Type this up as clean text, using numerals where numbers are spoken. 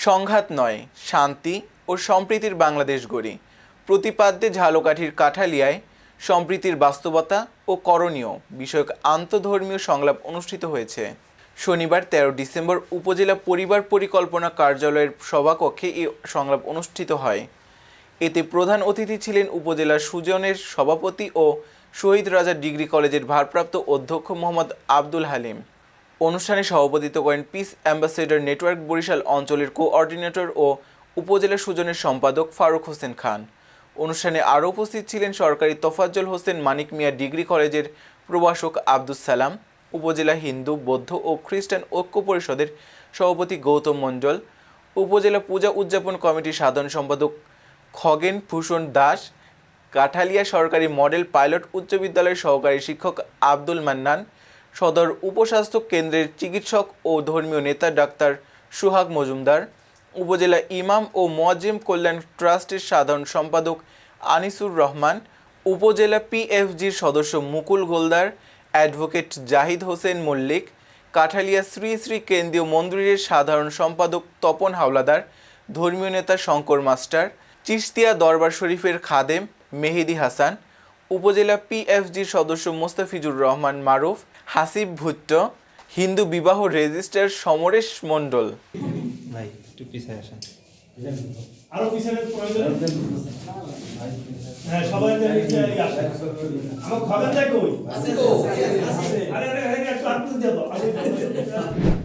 সংঘাত নয়, শান্তি ও সম্প্রীতির বাংলাদেশ গড়ি। প্রতিপাদ্যে ঝালকাঠির কাঠালিয়ায় সম্প্রীতির বাস্তবতা ও করণীয় বিষয়ক আন্তঃধর্মীয় সংলাপ অনুষ্ঠিত হয়েছে। শনিবার ১৩ ডিসেম্বর উপজেলা পরিবার পরিকল্পনা কার্যালয়ের সভাকক্ষে এই সংলাপ অনুষ্ঠিত হয়। এতে প্রধান অতিথি ছিলেন উপজেলা সুজনের সভাপতি ও শহীদ রাজা ডিগ্রি কলেজের ভারপ্রাপ্ত অধ্যক্ষ মোহাম্মদ আব্দুল হালিম। অনুষ্ঠানে সভাপতিত্ব করেন পিস অ্যাম্বাসেডর নেটওয়ার্ক বরিশাল অঞ্চলের কোঅর্ডিনেটর ও উপজেলা সুজনের সম্পাদক ফারুক হোসেন খান। অনুষ্ঠানে আরও উপস্থিত ছিলেন সরকারি তোফাজ্জল হোসেন মানিক মিয়া ডিগ্রি কলেজের প্রভাষক আব্দুস সালাম, উপজেলা হিন্দু, বৌদ্ধ ও খ্রিস্টান ঐক্য পরিষদের সভাপতি গৌতম মণ্ডল, উপজেলা পূজা উদযাপন কমিটির সাধারণ সম্পাদক খগেন ভূষণ দাস, কাঠালিয়া সরকারি মডেল পাইলট উচ্চ বিদ্যালয়ের সহকারী শিক্ষক আব্দুল মান্নান, সদর উপস্বাস্থ্য কেন্দ্রের চিকিৎসক ও ধর্মীয় নেতা ডাক্তার সুহাগ মজুমদার, উপজেলা ইমাম ও মুয়াজ্জিম কল্যাণ ট্রাস্টের সাধারণ সম্পাদক আনিসুর রহমান, উপজেলা পিএফজির সদস্য মুকুল গোলদার, অ্যাডভোকেট জাহিদ হোসেন মল্লিক, কাঠালিয়া শ্রী শ্রী কেন্দ্রীয় মন্দিরের সাধারণ সম্পাদক তপন হাওলাদার, ধর্মীয় নেতা শঙ্কর মাস্টার, চিশতিয়া দরবার শরীফের খাদেম মেহেদি হাসান, উপজেলা পিএফজির সদস্য মোস্তাফিজুর রহমান মারুফ, হাসিব ভুট্টো, হিন্দু বিবাহ রেজিস্ট্রার সমরেশ মণ্ডল। আরো পিছনে প্রয়োজন হ্যাঁ সবাই আমার খবর দেখো আছে তো আরে একটু আত্ম দিয়ে দাও